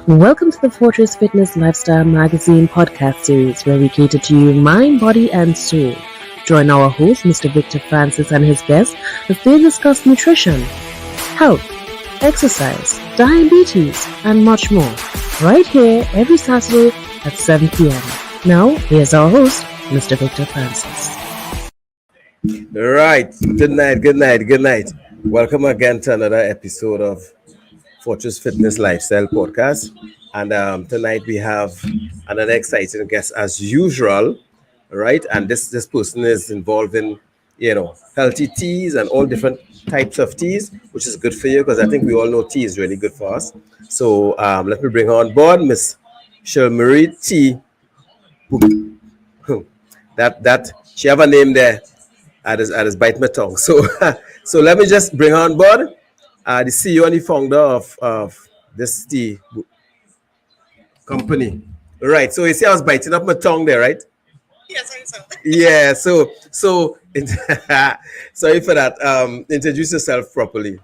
Welcome to the Fortress Fitness Lifestyle Magazine podcast series where we cater to you mind, body, and soul. Join our host, Mr. Victor Francis, and his guests as they discuss nutrition, health, exercise, diabetes, and much more. Right here every Saturday at 7 p.m. Now, here's our host, Mr. Victor Francis. Right. Good night. Welcome again to another episode of Fortress Fitness Lifestyle Podcast. And tonight we have another exciting guest as usual, right? And this person is involved in, healthy teas and all different types of teas, which is good for you because I think we all know tea is really good for us. So let me bring her on board, Miss Shailmari'e Tea. That she have a name there. I just bite my tongue. So so let me just bring her on board. The CEO and the founder of this tea company. Right. So you see I was biting up my tongue there, right? Yes, I so. Yeah. So sorry for that. Introduce yourself properly.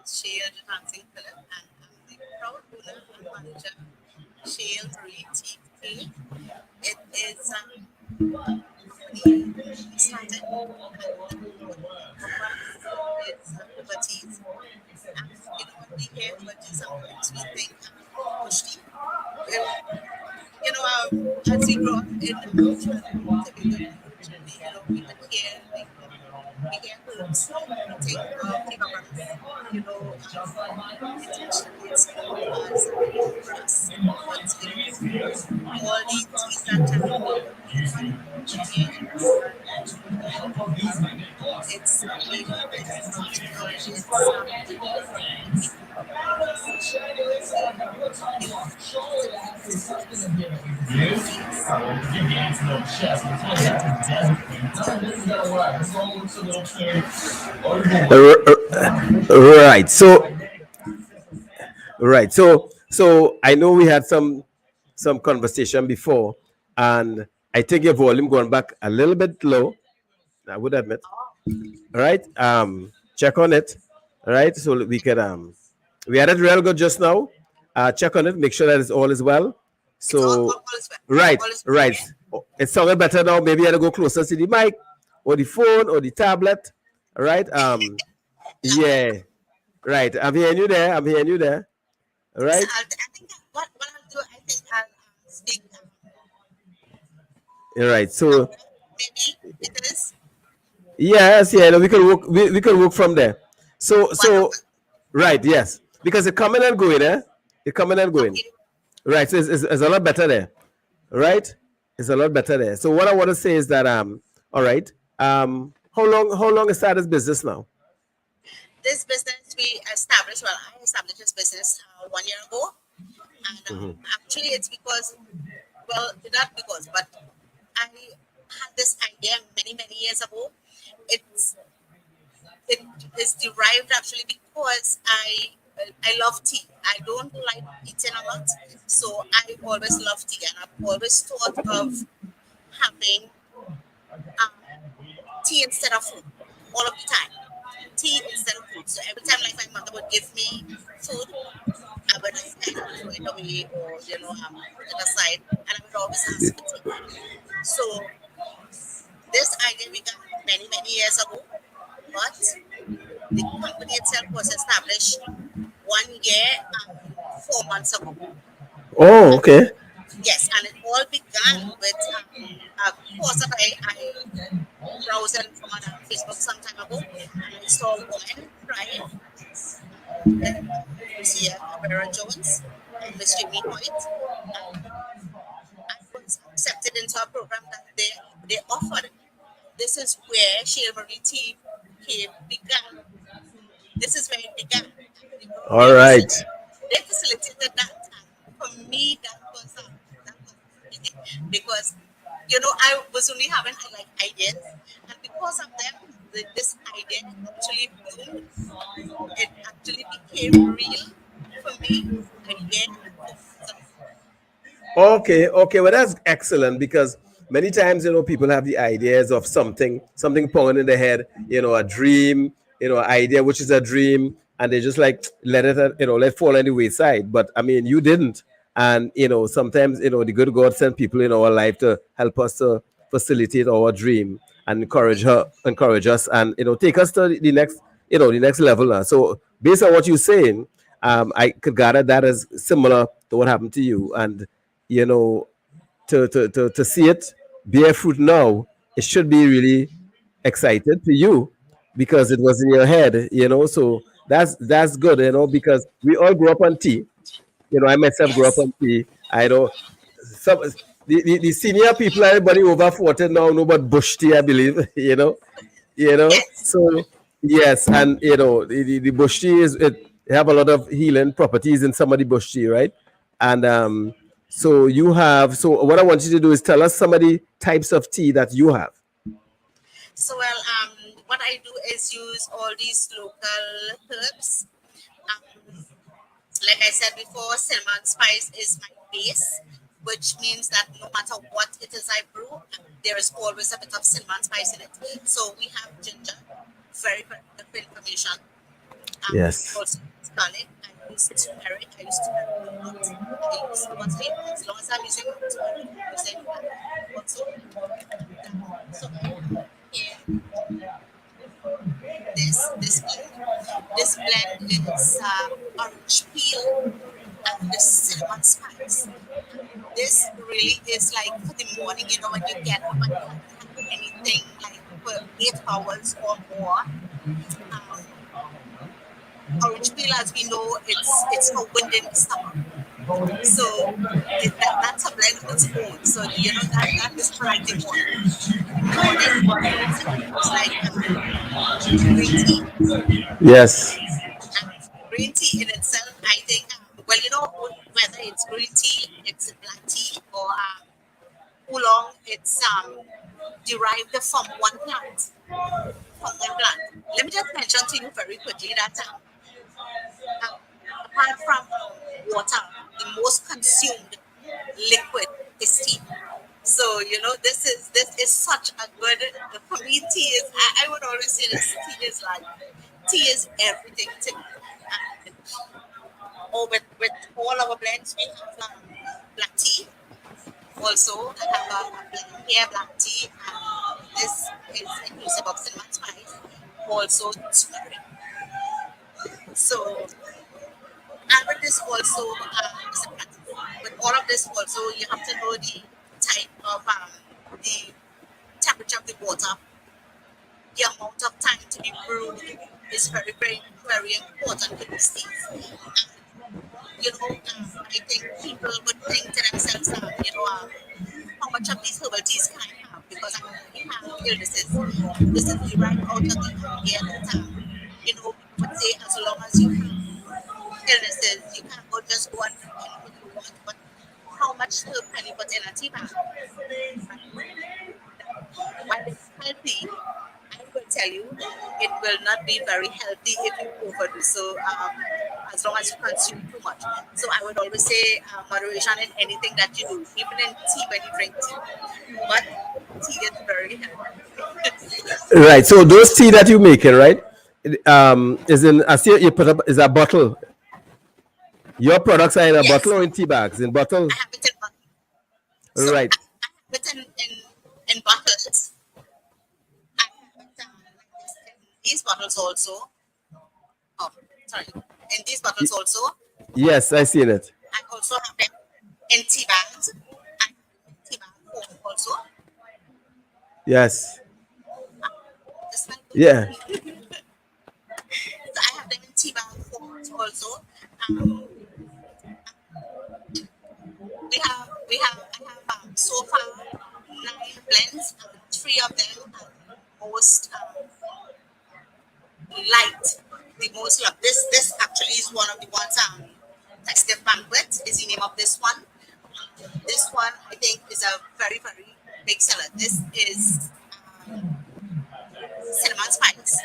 Shailmari'e Philip, and I'm the proud owner and manager of Shailmari'e Tea. It is company started it's liberties. When we hear liberties, sometimes we think mostly. As we grow up in the we can hear herbs, we take it's for us. But all these teas that it's Right. So I know we had some conversation before, and I think your volume going back a little bit low. I would admit. All right. Check on it. All right. So we can we had it real good just now. Check on it. Make sure that it's all is well. So all is well. right. All is well. It sounded better now. Maybe you had to go closer to the mic or the phone or the tablet. All right. Yeah. Right. I'm hearing you there. All right. I think what I'll do, I think I'll speak. All right. So Maybe it is. yes, yeah. No, we can work. We can work from there. So Wonderful. right. Yes. Because it's coming and going. It's coming and going. Okay. Right. So it's a lot better there. Right. It's a lot better there. So what I want to say is that all right. How long is that this business now? This business we established. Well, I established this business 1 year ago, and actually it's because, well, not because, but I had this idea many years ago. It is derived actually because I love tea. I don't like eating a lot, so I always love tea, and I've always thought of having tea instead of food all of the time. Tea instead of food. So every time, like my mother would give me food, I would kind of throw it away or put it aside, and I would always ask for tea. So this idea began many years ago, but the company itself was established 1 year and 4 months ago. Oh, okay. Yes, and it all began with a course that I browsed from on Facebook some time ago, and I saw a woman crying. Lucia Vera Jones and Miss Jimmy Hoyt. And I was accepted into a program that they offered. This is where Shailmari'e Tea began. This is where it began. All right. They facilitated that, and for me that was amazing because I was only having like ideas, and because of them, this idea actually bloomed. It actually became real for me again. Okay. Well, that's excellent because many times, people have the ideas of something pounding in their head, a dream, idea, which is a dream, and they just like let it, let fall on the wayside. But I mean, you didn't. And sometimes the good God sent people in our life to help us to facilitate our dream and encourage us, and take us to the next level now. So based on what you're saying, I could gather that as similar to what happened to you. And you know to see it bear fruit now, it should be really excited to you because it was in your head. So that's good, because we all grew up on tea. I myself grew up Yes. on tea. I know some the senior people, everybody over 40 now know about bush tea, I believe. Yes. So yes, and the bush tea it have a lot of healing properties in some of the bush tea, right? And so what I want you to do is tell us some of the types of tea that you have. So well, what I do is use all these local herbs. Um, like I said before, cinnamon spice is my base, which means that no matter what it is I brew, there is always a bit of cinnamon spice in it. So we have ginger, very, very good for inflammation. Yes. Also use garlic. I use turmeric. I use turmeric a lot. I use whatever. As long as I'm using turmeric, I'm using also garlic. So I have here this blend. This blend is orange peel and the cinnamon spice. This really is like for the morning, when you get up and you haven't had anything like for 8 hours or more. Um, Orange peel, as we know, it's for wind in the stomach. So that's a blend of its own. So that is for like the morning. In the morning, you also use like green tea. Yes. And green tea in itself, I think, well, whether it's green tea, it's black tea, or oolong, it's derived from one plant. From one plant. Let me just mention to you very quickly that um, apart from water, the most consumed liquid is tea. So this is such a good, for me. Tea is, I would always say this: tea is life. Tea is everything to me. And with all our blends, we have black tea. Also, I have a blend here, black tea, and this is inclusive of cinnamon spice. Also, turmeric. So, and with this also, with all of this also, you have to know the type of the temperature of the water, the amount of time to be brewed is very, very, very important for these teas. And I think people would think to themselves, how much of these herbal teas can I have? Because I already have illnesses. This is derived out of the idea that people would say as long as you have illnesses, you can just go and drink anything you want. But how much herb can you put in a tea bag? Right? Now, while it's healthy, I will tell you, it will not be very healthy if you overdo. So, as long as you consume too much. So, I would always say moderation in anything that you do, even in tea when you drink tea. But tea is very healthy. Right. So those tea that you making, right? Is in I see you put up is a bottle. Your products are in a bottle Yes, or in tea bags? In bottle. I have it in bottle. So, Right. I have it in bottles. I have it like this in these bottles also. Oh, sorry. In these bottles also. Yes, I seen it. I also have them in tea bags. I have them in tea bag form also. Yes. Just like Yeah. so I have them in tea bag forms also. Um, I have so far 9 blends. Three of them are the most liked, the most loved. This actually is one of the ones. Festive Banquet is the name of this one. This one I think is a very, very big seller. This is cinnamon spice.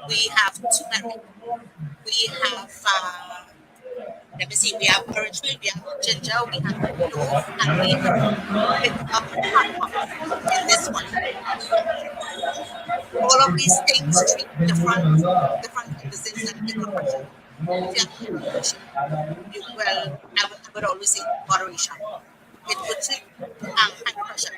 We have turmeric. We have let me see. We have orange peel. We have ginger. We have clove, and we have a bit of cardamom in this one. All of these things treat different medicines and take on pressure. If you have high blood pressure, I would always say moderation. It would treat high blood pressure.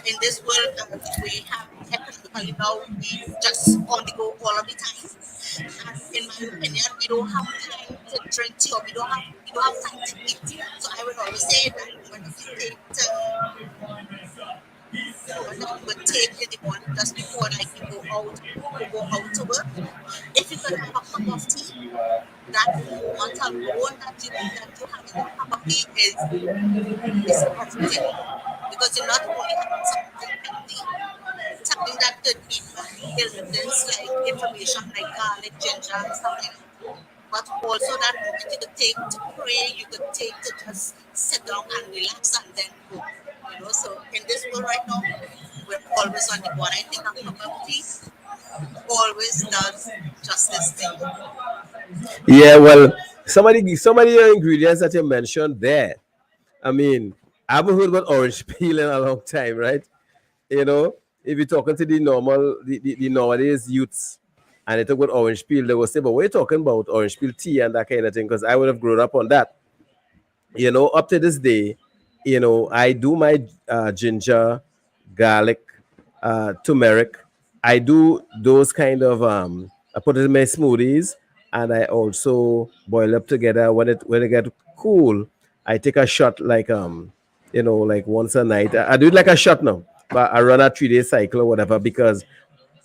In this world, we have economically now, we just on the go all of the time. And in my opinion, we don't have time to drink tea, or we don't have time to eat. So I would always say that moment that you take the moment that you would take in the morning just before like you go out to work. If you could have a cup of tea, that moment alone that you have in that cup of tea is everything. Because you're not only having something healthy, something that could give you illness like inflammation, like garlic, ginger, and stuff like that. But also that moment you could take to pray, you could take to just sit down and relax and then go. So in this world right now, we're always on the go. And I think a cup of tea always does just this thing. Yeah, well, some of the ingredients that you mentioned there. I mean, I haven't heard about orange peel in a long time, right? You know, if you're talking to the nowadays youths and they talk about orange peel, they will say, but we're talking about orange peel tea and that kind of thing, because I would have grown up on that. Up to this day, I do my ginger, garlic, turmeric. I do those kind of I put it in my smoothies, and I also boil up together. When it get cool, I take a shot like like once a night. I do it like a shot now, but I run a 3 day cycle or whatever, because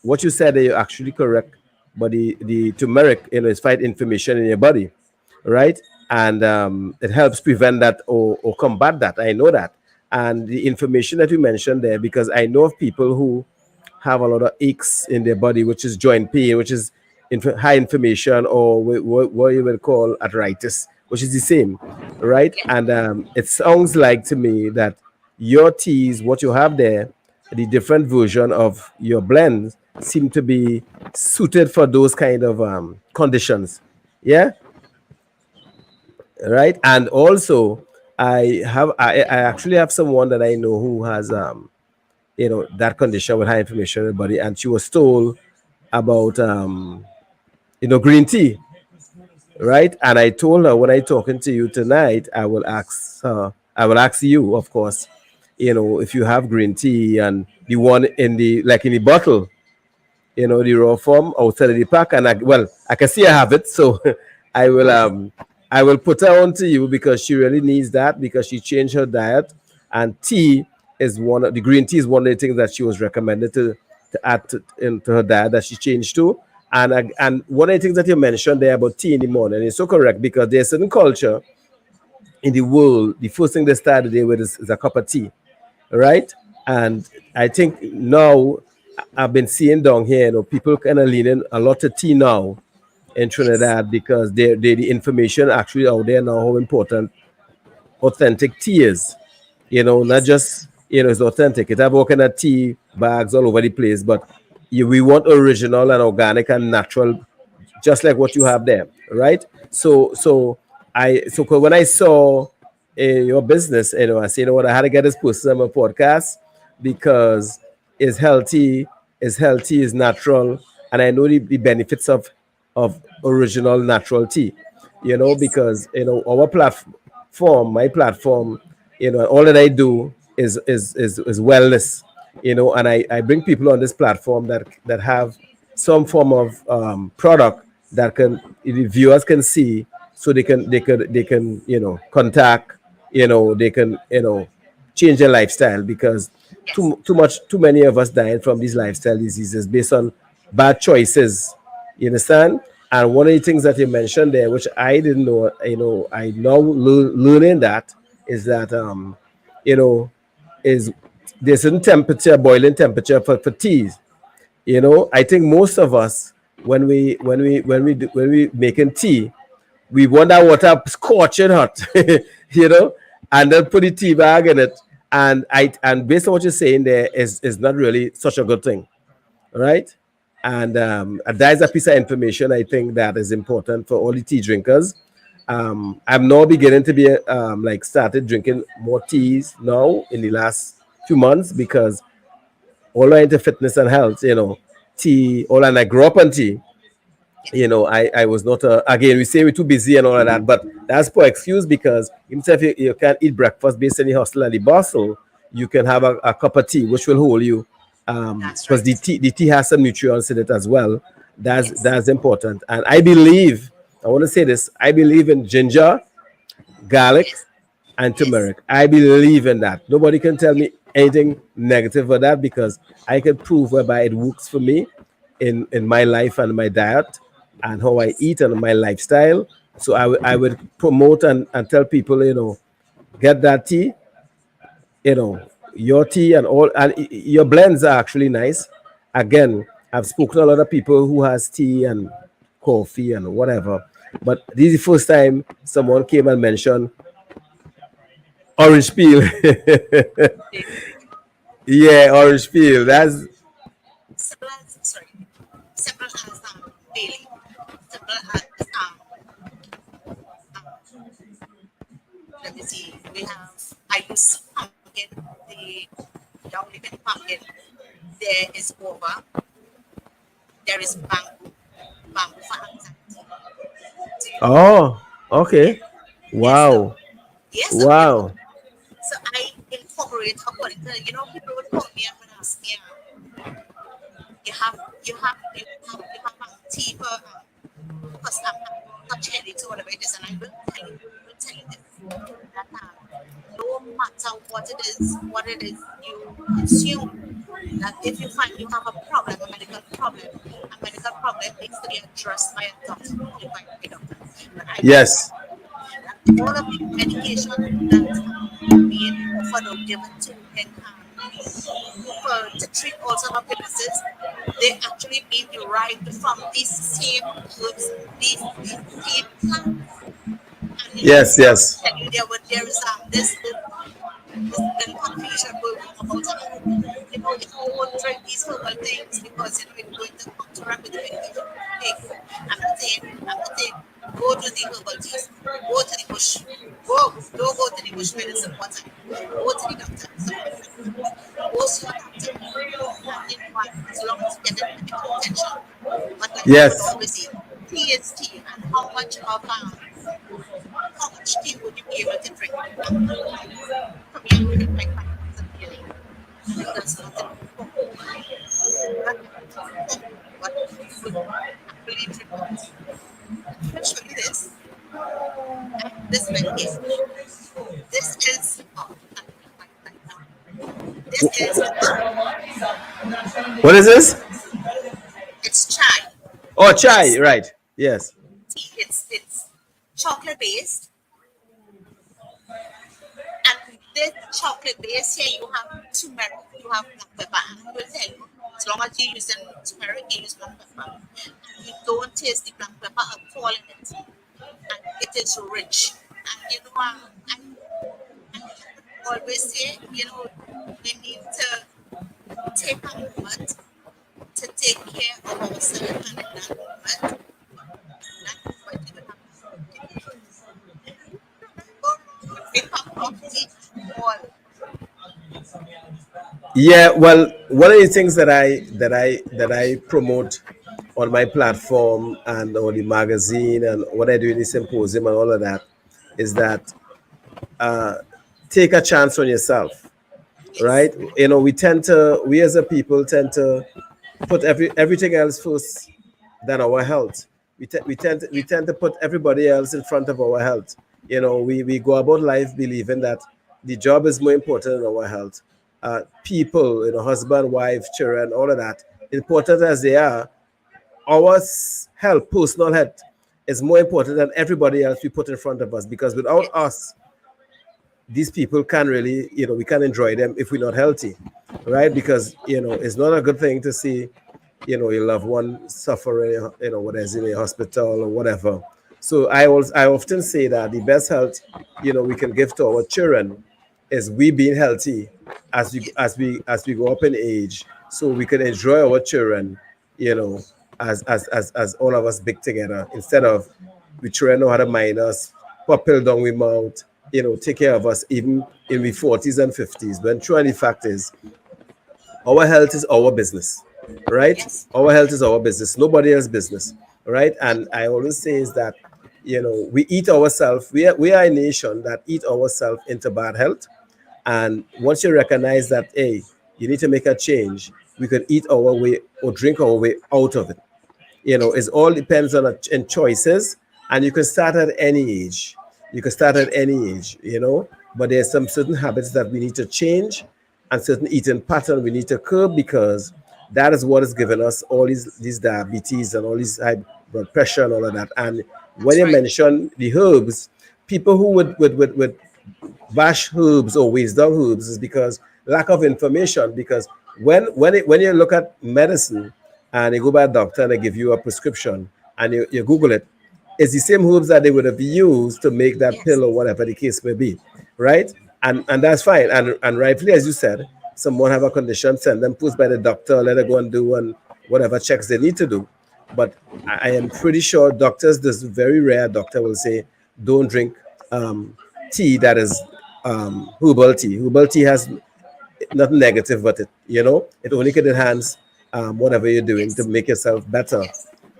what you said, you're actually correct. But the turmeric, is fight inflammation in your body, right? And it helps prevent that, or combat that. I know that. And the information that you mentioned there, because I know of people who have a lot of aches in their body, which is joint pain, which is high inflammation, or what you will call arthritis, which is the same, right? Yeah. And it sounds like to me that your teas, what you have there, the different version of your blends seem to be suited for those kind of conditions. Yeah, right. And also, I actually have someone that I know who has that condition with high inflammation in the body, and she was told about green tea, right? And I told her, when I talking to you tonight, I will ask you, of course, if you have green tea, and the one in the bottle, the raw form outside of the pack. And I can see I have it, so I will put her on to you, because she really needs that, because she changed her diet, and tea is one of the green tea is one of the things that she was recommended to add into her diet, that she changed to. And one of the things that you mentioned there about tea in the morning is so correct, because there's a certain culture in the world, the first thing they start the day with is a cup of tea, right? And I think now I've been seeing down here, people kind of leaning a lot to tea now in Yes. Trinidad, because the information actually out there now how important authentic tea is. Not Yes. just it's authentic. It have all kind of tea bags all over the place, but we want original and organic and natural, just like what you Yes. have there, right? When I saw your business, I said, what, I had to get this person on my podcast, because it's healthy, is natural, and I know the benefits of original natural tea. Yes. Because our platform, my platform, all that I do is wellness, and I bring people on this platform that have some form of product that can the viewers can see, so they can contact, they can change their lifestyle, because Yes. too many of us dying from these lifestyle diseases based on bad choices. You understand? And one of the things that you mentioned there, which I didn't know, I now learning that, is that you know is there's certain temperature, boiling temperature for teas. I think most of us, when we making tea, we want that water scorching hot, you know, and then put the tea bag in it. And based on what you're saying there, is not really such a good thing, right? And that is a piece of information I think that is important for all the tea drinkers. I'm now beginning to be like started drinking more teas now in the last few months, because all into fitness and health, tea, all, and I grew up on tea. Yes. I was not again, we say we're too busy and all of that, but that's for excuse, because even if you can't eat breakfast based on the hustle and the bustle, you can have a cup of tea which will hold you, That's because right. the tea has some nutrients in it as well. that's Yes. that's important. And I want to say this, I believe in ginger, garlic, Yes. and Yes. turmeric. I believe in that. Nobody can tell me anything negative for that, because I can prove whereby it works for me in my life and my diet and how I Yes. eat and my lifestyle. So I would promote and tell people, get that tea, your tea and all, and your blends are actually nice. Again, I've spoken to a lot of people who has tea and coffee and whatever, but this is the first time someone came and mentioned orange peel. Yeah, orange peel. That's Simple as, sorry, simple as daily, simple as let me see. We have, I use pumpkin, the young living pumpkin. There is guava. There is bamboo, bamboo for anxiety. Do you know? oh, Yeah. okay. Yes, so Wow. yes, so Wow. so I incorporate according to, people would call me up and ask me, you have tea because I'm touch headaches or whatever it is, and I will tell you this, that no matter what it is you consume, that if you find you have a medical problem needs to be addressed by a doctor, only by a doctor. But I will tell Yes. you that all of the medication that being offered or given to in for to treat all sort of illnesses, they actually being derived from these same herbs, these same plants. And Yes. I would Yes. tell you there is this little confusion going on about if you don't drink these herbal things because it's going to counteract with the medication you take. I'm not saying go to the herbal teas, go to the bush, don't go to the bush medicine one time. Go to the doctor, support your doctor, go to your doctor, and as long as you get the medical attention. But like I would Yes. always say, tea is tea, and how much tea would you be able to drink? For me, I drink like 5 cups a day. That's not enough for me. Not enough for me. But you would happily drink it. I'm going to show you this. I have this right here. This is, not right now. This is chai. What is this? It's chai. Oh, chai. It's Right. Yes. tea. It's chocolate based. And this chocolate base here, you have turmeric, you have black pepper, and I will tell you, as long as you use turmeric, you use black pepper, and you don't taste the black pepper at all in it, and it is rich. And I would always say, we need to take a moment to take care of ourselves, and in that moment, you don't have to take care. Go wrong with a cup of tea at all. Yeah, well, one of the things that I promote on my platform and on the magazine and what I do in the symposium and all of that is that take a chance on yourself, Yes. right? We as a people tend to put everything else first than our health. We Yeah. tend to put everybody else in front of our health. We go about life believing that the job is more important than our health. People, husband, wife, children, all of that, important as they are, our health, personal health, is more important than everybody else we put in front of us. Because without Yes. us, these people can really, we can enjoy them if we're not healthy, right? Because it's not a good thing to see, your loved one suffering, whether it's in a hospital or whatever. So I often say that the best health, we can give to our children is we being healthy as we Yes. go up in age, so we can enjoy our children, you know, as all of us big together, instead of we children know how to mind us, put pill down we mouth, take care of us even in the 40s and 50s. When truly the fact is, our health is our business. right? Yes. Our health is our business, nobody else's business, right? And I always say is that, we eat ourselves. We are a nation that eat ourselves into bad health. And once you recognize that, hey, you need to make a change, we could eat our way or drink our way out of it. It all depends on in choices, and you can start at any age. You can start at Yes. any age, but there's some certain habits that we need to change, and certain eating pattern we need to curb, because that is what has given us all these diabetes and all these high blood pressure and all of that. And when That's you right. mention the herbs, people who would bash herbs or waste down herbs is because lack of information. Because when you look at medicine and you go by a doctor and they give you a prescription and you Google it, it's the same herbs that they would have used to make that Yes. pill or whatever the case may be, right? And that's fine. And rightfully, as you said, someone have a condition, send them pushed by the doctor, let her go and do and whatever checks they need to do. But I am pretty sure doctors, this very rare doctor will say, don't drink um, tea that is herbal tea. Herbal tea has nothing negative, but it only can enhance whatever you're doing to Yes. make yourself better.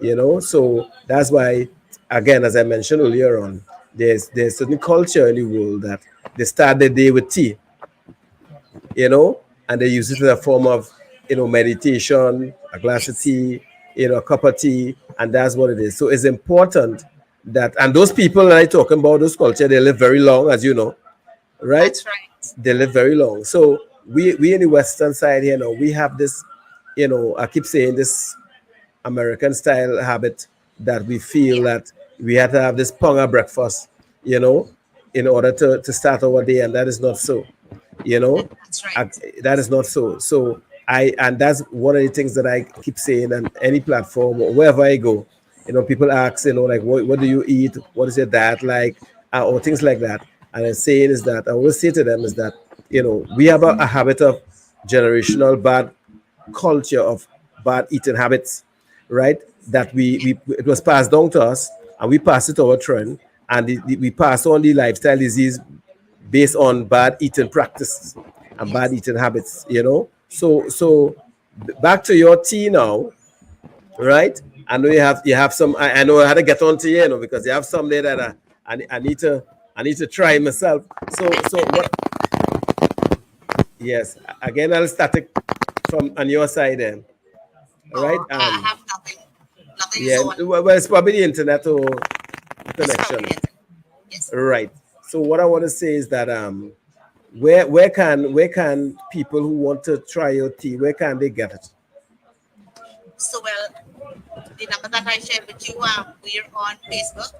Yes. So that's why, again, as I mentioned earlier on, there's certain culture in the world that they start the day with tea, and they use it as a form of, meditation, a glass of Yes. tea, a cup of tea, and that's what it is. So it's important that, and those people that I talking about, those culture, they live very long, as you know, right? That's right. They live very long. So we in the Western side here now, we have this, I keep saying this American style habit that we feel Yeah. that we have to have this ponger breakfast, you know, in order to start our day, and that is not so, you know, That's I, right. that is not so. So and that's one of the things that I keep saying on any platform or wherever I go. People ask, like, what do you eat? What is your diet like? Or things like that. And I'm saying is that I always say to them is that, we have a habit of generational bad culture of bad eating habits, right? That we it was passed down to us, and we pass it to our children, and we pass on the lifestyle disease based on bad eating practices and bad Yes. eating habits. So back to your tea now, right? I know you have some. I know how to get on to you, because you have some there that I need to try myself. So what? Yes, again, I'll start it from on your side then. All right. Oh, I have nothing. Nothing is Yeah. on. Well, it's probably the internet or It's probably connection. it. Yes. Right. So what I want to say is that where can people who want to try your tea, where can they get it? So, well, the number that I shared with you, we're on Facebook.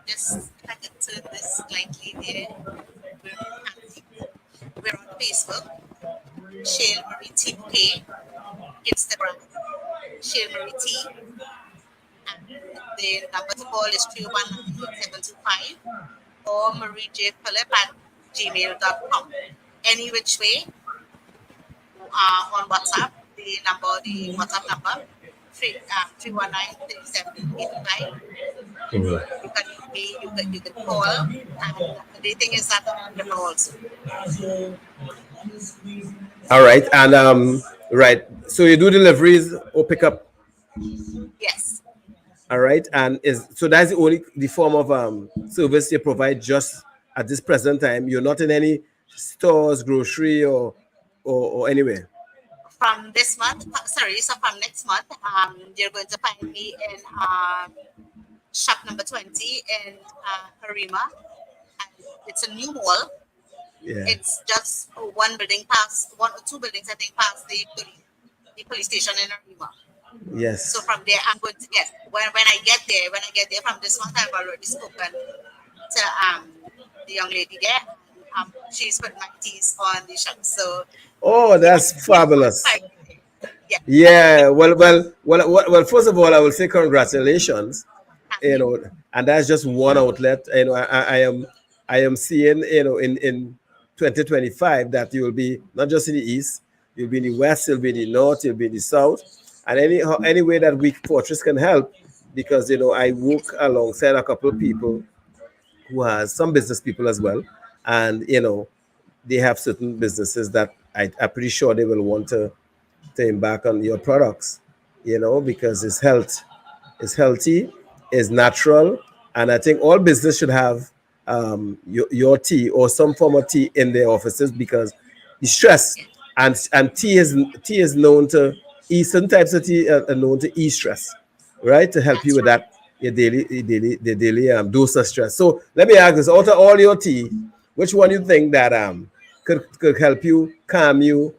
Just if I can turn this slightly there. We're, we're on Facebook. Shailmari'e Tea Bouquet. Instagram. Shailmari'e Tea. And the number to call is 319-8725 or mariejphilip@gmail.com. Any which way, on WhatsApp, the WhatsApp number, 319-3785. You can email me, you can call. And the thing is that I'm available also. All right. And right. So you do deliveries or pick up. Yes. All right. And is so that's the form of service you provide just at this present time. You're not in any stores, grocery, or anywhere. From this month, sorry, so from next month, you're going to find me in shop number 20 in Harima. And it's a new mall. Yeah. It's just one building past, one or two buildings, I think, past the police station in Harima. So Yes. from there, I'm going to get when I get there from this month, I've already spoken to the young lady there. She's put my teas on the shop. So Oh, yeah, that's you're going to fabulous. find me there. Yeah, Yeah. Well. First of all, I will say congratulations. thank you you. know and that's just one outlet. I am seeing, in 2025, that you will be not just in the east, you'll be in the west, you'll be in the north, you'll be in the south, and any way that we Fortress can help, because I work Yes, alongside a couple of people who has some business people as well, and they have certain businesses that I'm pretty sure they will want to to embark on your products, because it's healthy, it's natural, and I think all business should have your tea or some form of tea in their offices because the stress and tea is known to ease certain types of tea are known to ease stress, right? To help you That's with right. that your daily dose of stress. So let me ask this: out of all your tea, which one you think that could help you calm you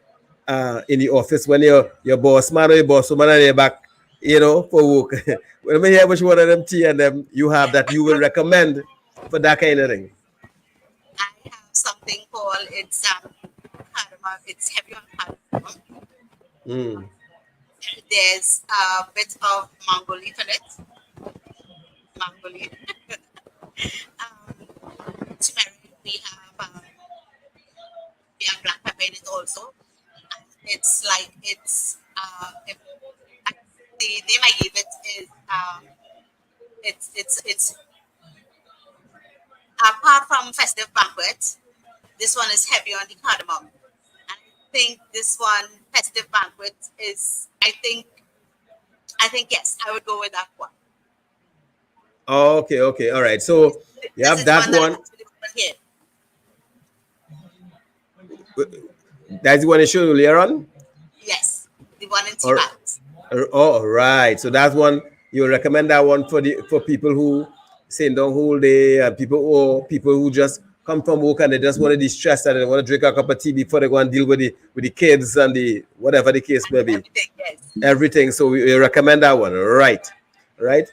in the office when your boss man or your boss woman on your back, for work. Let me hear which one of them tea and them you have that you will recommend for that kind of thing. I have something called cardamom. It's heavy on cardamom. Mm. There's a bit of mango leaf in it. Mango leaf. Turmeric. We have black pepper in it also. And it's like the name I gave it is it's apart from festive banquet. This one is heavy on the cardamom, and I think this one festive banquet is. I think yes, I would go with that one. Oh, okay, okay, all right. So you This have is the that one that I one. actually put here. That's the one you showed earlier on. Yes, the one in tea Or bags. oh, right. So that's one you recommend that one for people who sit down whole day and people who just come from work and they just want to distress and they want to drink a cup of tea before they go and deal with the kids and the whatever the case may be. Everything. Yes. Everything. So we recommend that one, right? Right.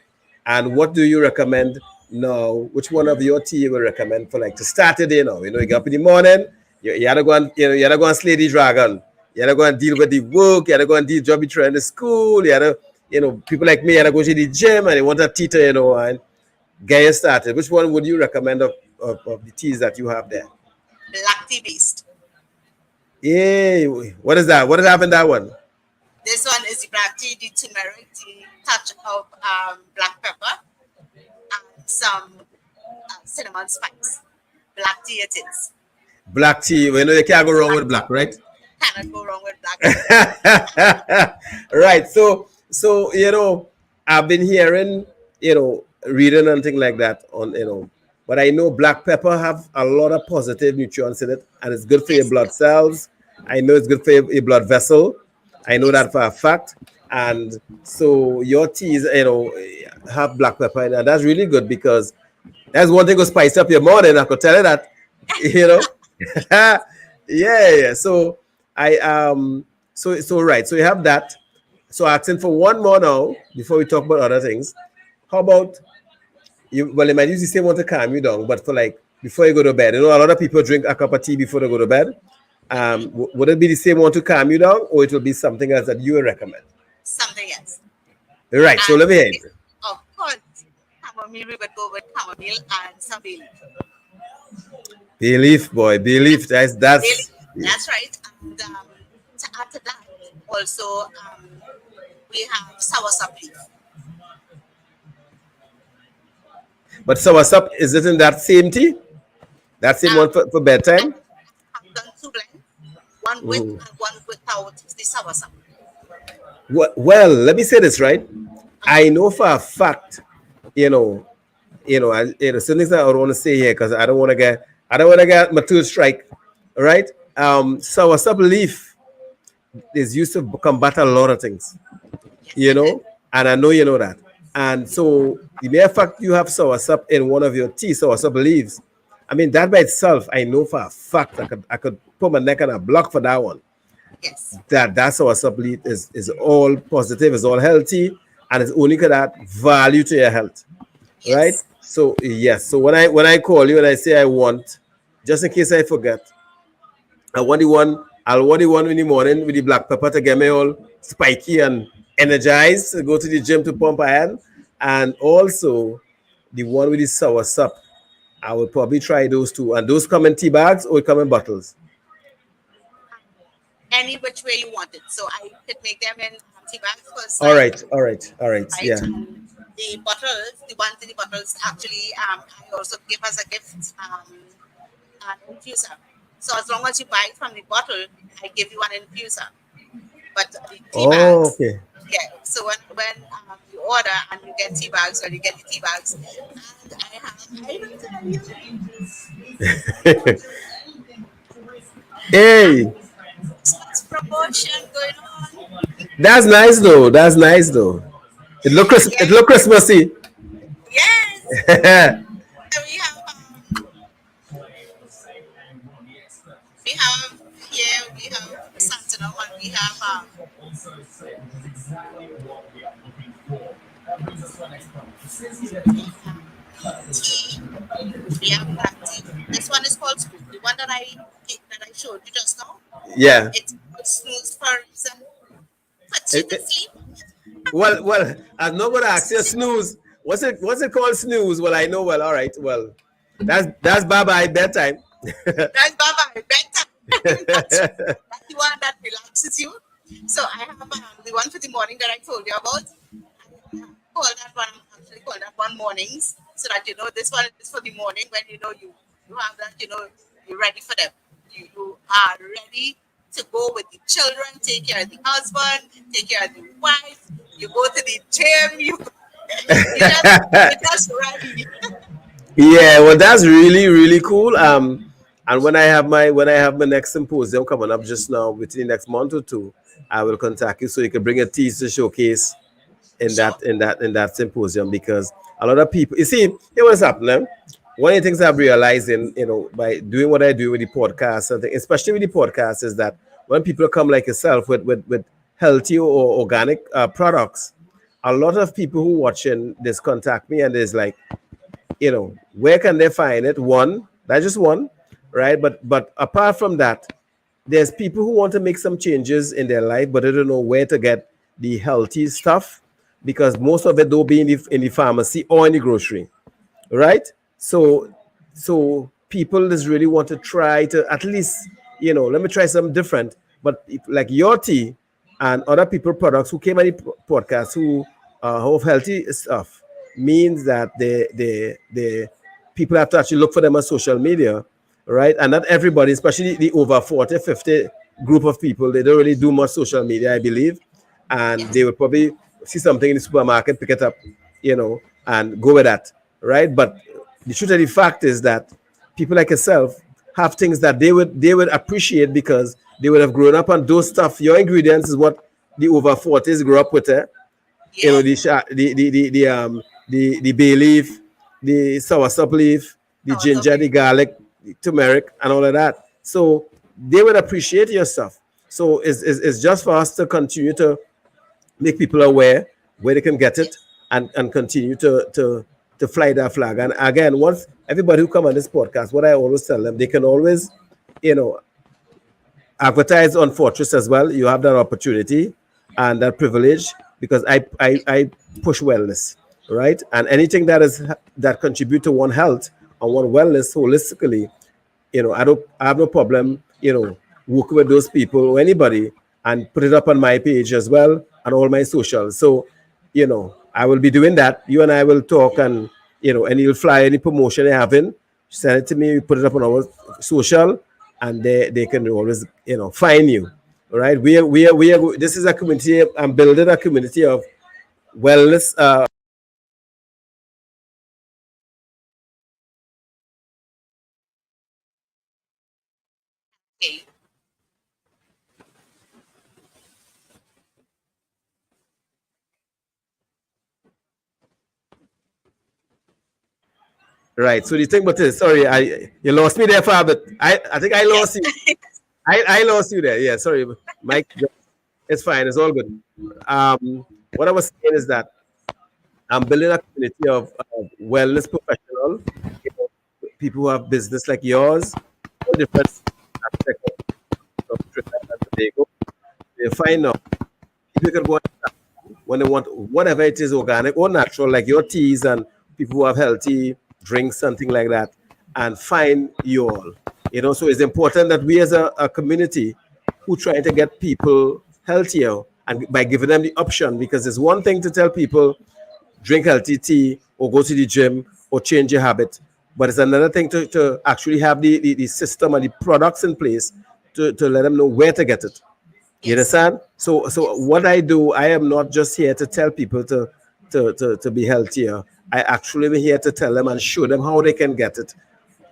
And what do you recommend now? Which one of your tea you will recommend for like to start the day now? You get up in the morning, you had to go and you had to go and slay the dragon. You had to go and deal with the work. You had to go and deal job you try in the school. You had to, people like me had to go to the gym and they want a tea to, and get you started. Which one would you recommend of the teas that you have there? Black tea based. Yay! What is that? What has happened that one? This one is the black tea, the turmeric, the touch of black pepper, and some cinnamon spice. Black tea it is. Black tea. You can't go wrong Black with black, right? cannot go wrong with black tea. Right. So I've been hearing, reading and things like that on, but I know black pepper have a lot of positive nutrients in it, and it's good for your Yes, it blood does. cells. I know it's good for your blood vessel. I know Yes. that for a fact. And so your teas, have black pepper in it. And that's really good because that's one thing to spice up your morning. I could tell you that, you know. Yeah, yeah. So I so right. So you have that. So asking for one more now before we talk about other things. How about you? Well, they might use the same one to calm you down, but for like before you go to bed, a lot of people drink a cup of tea before they go to bed. Would it be the same one to calm you down, or it will be something else that you would recommend? Something else. Right. So And let me hear it. of course, chamomile, we would go with chamomile and some bay leaf. Belief, boy, belief. Bay That's leaf, that's right. And to add to that, also we have soursop leaf. but so what's up? Is it in that same tea? That same Um, one for I bedtime? have done two blends, one with Mhm. and one without the soursop. Well, let me say this right. Uh-huh. I know for a fact, you know, certain things I don't want to say here because I don't want to get my tooth strike. All right. So a sub leaf is used to combat a lot of things, Yes, you it is. know, and I know you know that. And so the mere fact you have soursop in one of your tea, soursop leaves, I mean that by itself, I know for a fact I could put my neck on a block for that one. Yes, That's our supplement is all positive, is all healthy, and it's only got that value to your health, right? yes, So yes, so when I call you and I say I want, just in case I forget, I'll want the one in the morning with the black pepper to get me all spiky and energized to go to the gym to pump iron, and also the one with the sour sup. I will probably try those two, and those come in tea bags or come in bottles. any which way you want it. So I could make them in tea bags first All side, right, all right, all right, right? yeah. And the bottles, the ones in the bottles, actually, I also give as a gift an infuser. So as long as you buy it from the bottle, I give you an infuser. but the tea Oh, bags, okay. yeah. So when you order and you get tea bags, or you get the tea bags, and I don't tell you, Hey, Christmas promotion going on. that's nice though. That's nice though. It look Yes, Christmassy. yes. And we have here we have chrysanthemum, and we have tea. We have black tea. This one is called Scoop. The one that I showed you just now. Yeah. It's called snooze for a reason. Puts you It, to it, sleep. well, I'm not gonna ask you snooze. What's it called snooze? Well, I know. Well, all right. Well, that's bye bye bedtime. That's Baba. Bedtime. That's the one that relaxes you. So I have the one for the morning that I told you about. I call that one actually call that one mornings, so that you know this one is for the morning when you know you have that, you're ready for them. You are ready to go with the children, take care of the husband, take care of the wife. You go to the gym. You just ready. Yeah, well, that's really really cool. And when I have my next symposium coming up just now within the next month or two, I will contact you so you can bring a tease to showcase Sure. in that symposium because a lot of people you see here what's happening. One of the things I've realized by doing what I do with the podcast and especially with the podcast is that when people come like yourself with healthy or organic products, a lot of people who watching this contact me and there's like where can they find it? One, that's just one, right? But apart from that, there's people who want to make some changes in their life, but they don't know where to get the healthy stuff because most of it don't be in the pharmacy or in the grocery, right? So people just really want to try to at least let me try something different. But if, like your tea and other people products who came on the podcast who have healthy stuff means that the people have to actually look for them on social media, right? And not everybody, especially the over 40, 50 group of people, they don't really do much social media, I believe, and Yes. they will probably see something in the supermarket, pick it up, and go with that, right? But the truth of the fact is that people like yourself have things that they would appreciate because they would have grown up on those stuff. Your ingredients is what the over 40s grew up with, Yes. the bay leaf, the soursop leaf, the Sour ginger, the supply. garlic, the turmeric, and all of that. So they would appreciate your stuff. So it's just for us to continue to make people aware where they can get it Yes. and continue to fly that flag. And again, once everybody who come on this podcast, what I always tell them, they can always, you know, advertise on Fortress as well. You have that opportunity and that privilege because I push wellness, right? And anything that contribute to one health and one wellness holistically, I have no problem, working with those people or anybody and put it up on my page as well and all my socials. So, I will be doing that. You and I will talk and you'll fly any promotion you're having, send it to me, we put it up on our social and they can always, find you. All right. This is a community. I'm building a community of wellness, Okay. right. So the thing about this, sorry, you lost me there for a bit. I think I Yes. lost you. I lost you there. Yeah, sorry, Mike. It's fine. It's all good. What I was saying is that I'm building a community of wellness professionals, you know, people who have business like yours, all different aspects of Trinidad and Tobago. They find out people can go when they want whatever it is, organic or natural, like your teas and people who have healthy drinks, something like that, and find you all. So it's important that we as a community who try to get people healthier and by giving them the option, because it's one thing to tell people drink healthy tea or go to the gym or change your habit. But it's another thing to actually have the system and the products in place to let them know where to get it. You Yes. understand? So Yes. what I do, I am not just here to tell people to be healthier. I actually am here to tell them and show them how they can get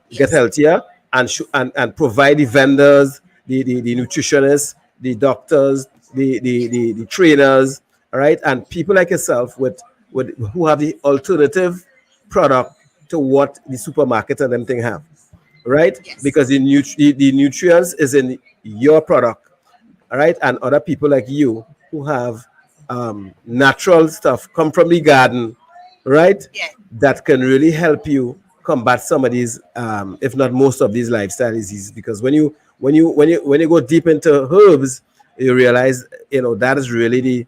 Yes. healthier, and provide the vendors, the nutritionists, the doctors, the trainers, all right, and people like yourself with who have the alternative product to what the supermarket and them thing have, right? Yes. Because the nutrients is in your product, all right, and other people like you who have natural stuff come from the garden, right, Yes. that can really help you combat some of these, if not most of these lifestyle diseases. Because when you go deep into herbs, you realize, that is really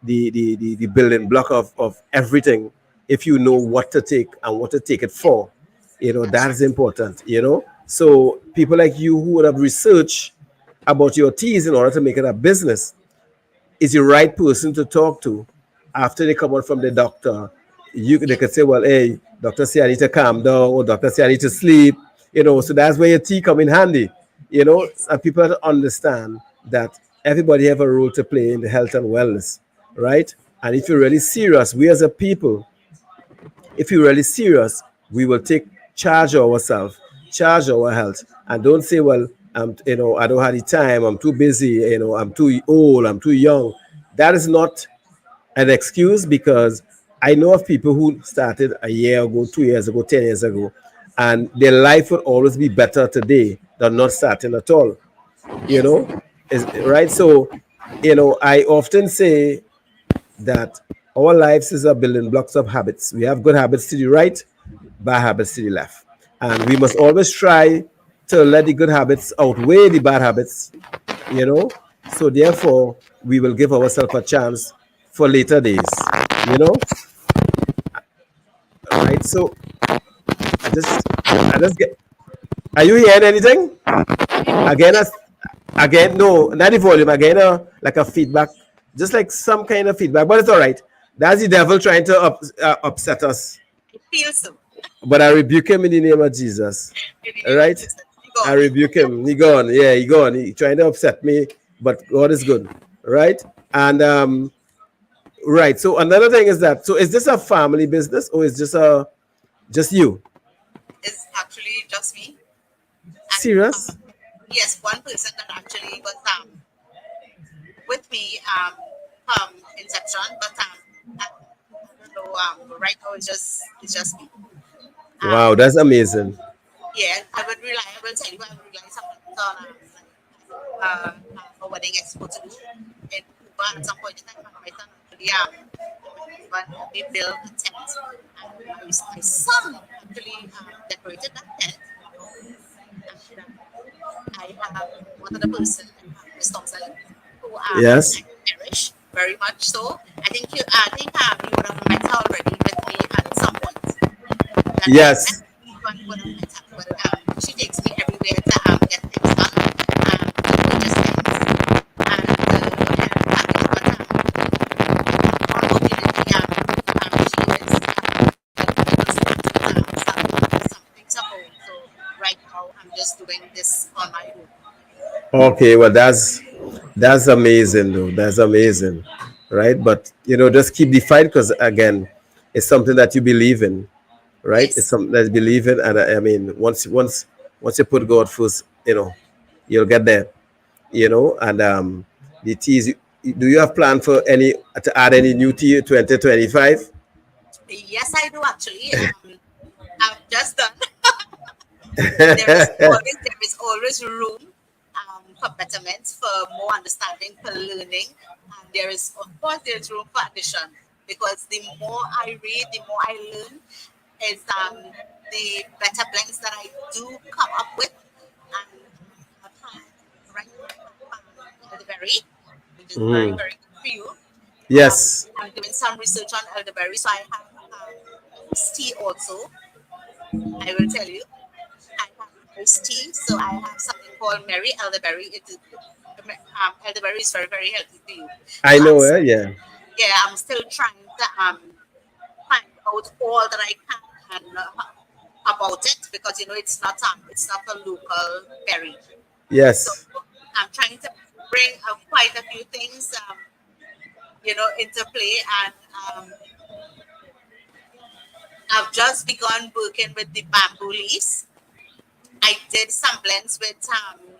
the building block of everything. If you know what to take and what to take it Yes. for, That's that right. is important. So people like you who would have researched about your teas in order to make it a business is the right person to talk to after they come out from the doctor. They could Yes. say, well, hey, doctor say I need to calm down, or doctor say I need to sleep. So that's where your tea come in handy. Yes. And people have to understand that everybody have a role to play in the health and wellness, right? And if you're really serious, we as a people, if you're really serious, we will take charge of ourselves, charge of our health, and don't say, well, I don't have the time, I'm too busy, I'm too old, I'm too young. That is not an excuse, because I know of people who started a year ago, 2 years ago, 10 years ago, and their life would always be better today than not starting at all. You Yes. know, is right. So, I often say that our lives is a building blocks of habits. We have good habits to the right, bad habits to the left. And we must always try to let the good habits outweigh the bad habits, you know. So therefore, we will give ourselves a chance for later days, you know. All right. So I just I just get are you hearing anything? Again, Yes. again, no, not the volume. Again, like a feedback, just like some kind of feedback, but it's all right. That's the devil trying to upset us. I feel so. But I rebuke him in the name of Jesus. In the All name of right? Jesus. You I gone. rebuke him. He gone. Yeah, he gone. He trying to upset me, but God is good. Right? And right. So another thing is that, so is this a family business, or is just you? It's actually just me. And Serious? yes, one person that actually was with me from inception, but I don't know. Right now it's just me. Um, Wow, that's amazing. yeah, I will tell you, I would rely sometimes on like uh, a wedding expo to do in Cuba at some point in time. My son actually and my husband helped me build a tent, and my son actually decorated that tent. And I have one other person, Miss Thompson, who Yes. I cherish very much. So I think you would have met her already with me at some point. That I met Yes. one would have met her. But she takes me everywhere to get things done, to purchase things, and help package. But unfortunately, she is able to some things at home. So right now, I'm just doing this on my own. Okay, well, that's amazing, though. That's amazing, right? But just keep the fight, because again, it's something that you believe in, right? It's Yes. something that you believe in, and I mean, once you put God first, you'll get there, And the teas. Do you have plan for any to add any new tea 2025? Yes, I do actually. I've just done. There is always room for betterment, for more understanding, for learning, and there's room for addition, because the more I read, the more I learn, is the better blends that I do come up with, and I've had right now I have elderberry, which is very Mm. very good for you. Yes. I'm doing some research on elderberry, so I have iced tea also. I will tell you. I have iced tea, so I have something called Mary elderberry. Elderberry is very very healthy for you. I So know. Yeah. I'm still trying to find out all that I can and about it, because it's not a local berry. So Yes. I'm trying to bring quite a few things, into play. And I've just begun working with the bamboo leaves. I did some blends with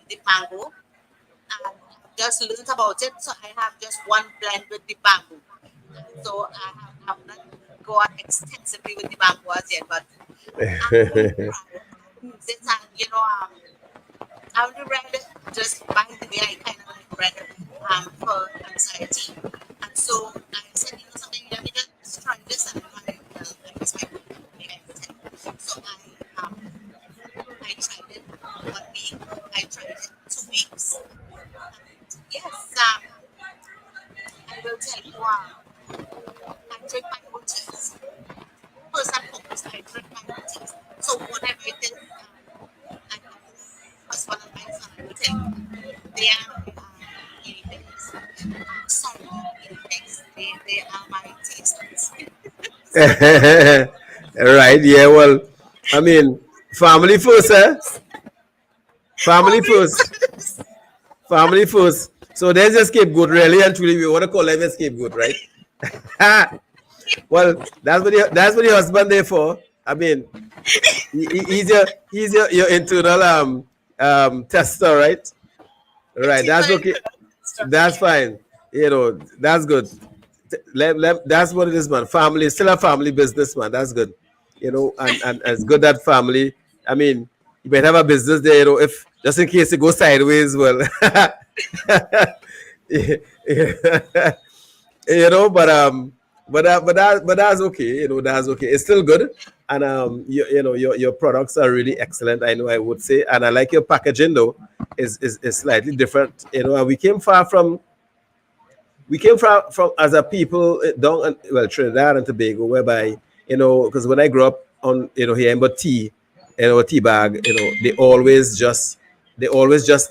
the mango, and I've just learned about it. So I have just one blend with the bamboo. So have not gone extensively with the bamboo as yet, but I'm really proud of it. And I would read it just by the way. I kind of like read it for anxiety, and so I said, something. Let me just try this, and I guess my maybe I could tell. So I tried it 1 week. I tried it 2 weeks. And yes, I will tell you. I drink my own teas. First and foremost, I drink my own teas. So whatever it is, I have husband and my son, I will tell you, they are guinea pigs. Sorry, guinea pigs. They are my tasters. Right, yeah, well, I mean, family first, eh? Family Family first. first. Family first. So there's a scapegoat, really, and truly, we want to call them a scapegoat, right? Well, that's what your husband there for. I mean, he's your internal tester, right? It Right, is that's my okay. internal instructor, That's yes. fine. That's good. That's what it is, man. Family, still a family business, man. That's good. And it's good that family. I mean, you might have a business there, if just in case it goes sideways, well, but that's okay. That's okay. It's still good, and your products are really excellent. I know, I would say, and I like your packaging though. Is slightly different. And we came from as a people, down well, Trinidad and Tobago, whereby, because when I grew up on, here in but tea, tea bag, they always just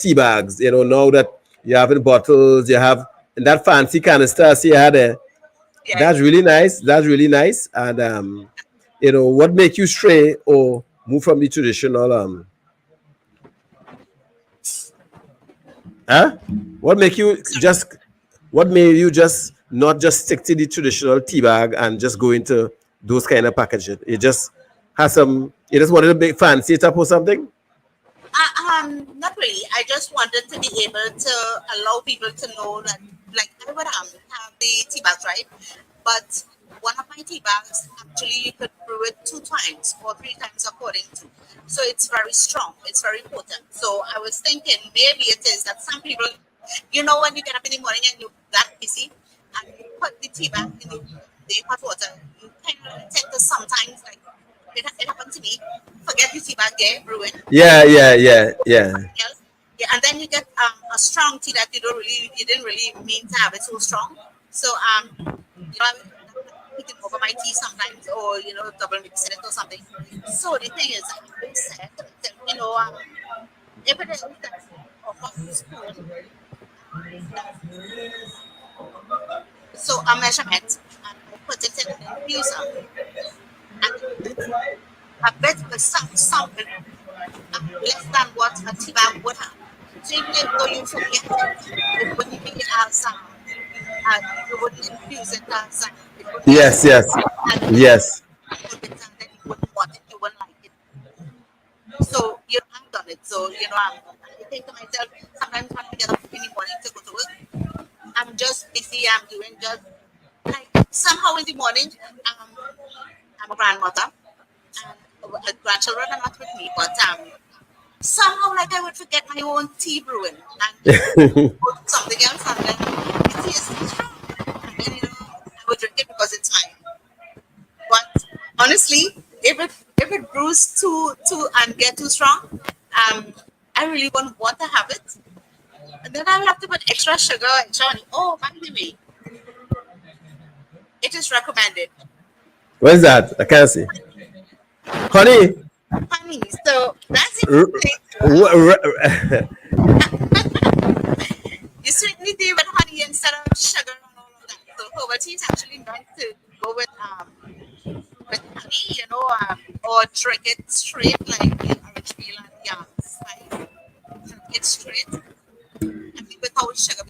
tea bags. Now that you have in bottles, you have in that fancy canisters you had there. That's Yes. really nice. That's really nice. And what make you stray or move from the traditional huh? What make you Sorry. just what made you just not just stick to the traditional tea bag and just go into those kind of packaging? It just has some. You just wanted to be fancy it up or something. Not really. I just wanted to be able to allow people to know that, like, I would have the tea bags, right? But one of my tea bags, actually, you could brew it 2 times or 3 times according to. So it's very strong. It's very potent. So I was thinking maybe it is that some people, when you get up in the morning and you're that busy and you put the tea bag in the hot water, you kind of tend to sometimes, like, it happened to me, forget the tea bag there, brewing Yeah, yeah, yeah, yeah. something else. Yeah, and then you get a strong tea that you didn't really mean to have it so strong. So I'm putting over my tea sometimes, or double mixing it or something. So the thing is, I said to myself, if it is that a hot spoon, so a measurement, and I put it in an infuser, and a bit of something less than what a tea bag would have. So even though you forget it, it wouldn't be you wouldn't infuse it it wouldn't be as Yes, strong yes, as if you yes. put it and then you wouldn't want it, you wouldn't like it. So, I've done it. So, I think to myself, sometimes when I get up in the morning to go to work, I'm just busy, I'm doing just like somehow in the morning, um, I'm a grandmother and grandchildren are not with me, but somehow like I would forget my own tea brewing and go to something else, and then the tea is too strong, and then I would drink it because it's mine. But honestly, if it brews too and get too strong, um I really won't want to have it, and then I will have to put extra sugar, extra honey. Oh, by the way, it is recommended What is that? I can't see. Honey. honey. So that's the r- thing. You sweeten the tea with honey instead of sugar and all of that. So herbal tea is actually meant to go with honey, or drink it straight like the orange peel and yeah, spice. Drink it straight, I mean, without sugar,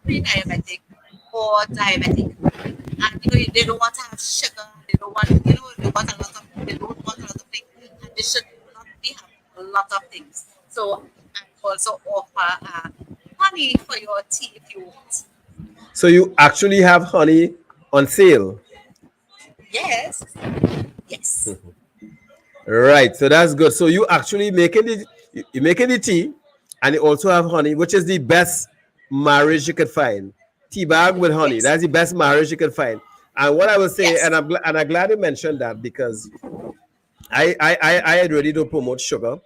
pre-diabetic or diabetic, and they don't want to have sugar. They don't want they want a lot of they don't want a lot of things, and they should not be having a lot of things. So I also offer honey for your tea if you want. So you actually have honey on sale. Yes, yes, Right. So that's good. So you actually making you making the tea, and you also have honey, which is the best marriage you could find. Tea bag with honey. yes, That's the best marriage you could find. And what I will say, yes, and I'm glad you mentioned that, because I really don't promote sugar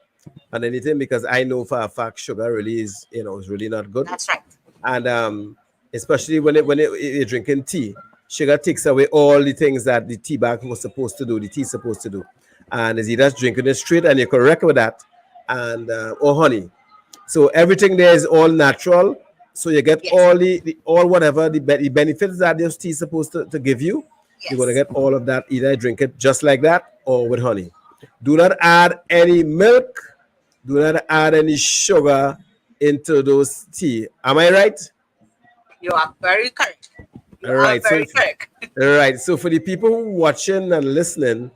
and anything, because I know for a fact sugar really is really not good. that's right. And especially when you're drinking tea, sugar takes away all the things that the tea bag was supposed to do, the tea is supposed to do. And is either drinking it straight, and you're correct with that, and or honey. So everything there is all natural. So you get Yes, all the all whatever the benefits that this tea is supposed to give you. You're gonna yes, get all of that, either drink it just like that or with honey. Do not add any milk. Do not add any sugar into those tea. Am I right? you are very correct. You All are right. very correct. All right. So for the people who watching and listening,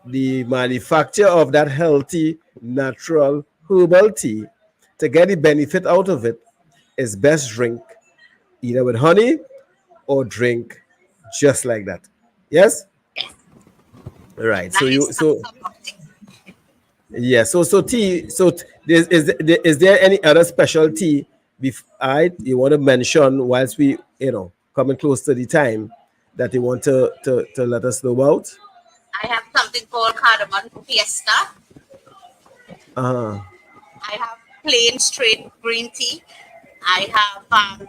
the manufacture of that healthy, natural herbal tea, to get the benefit out of it, is best drink either with honey or drink just like that. Yes. Yes, All right. So nice you so cup of tea. yeah. So tea. Is there any other specialty you want to mention, whilst we coming close to the time, that you want to let us know about? I have something called cardamom fiesta. Uh I have plain straight green tea. I have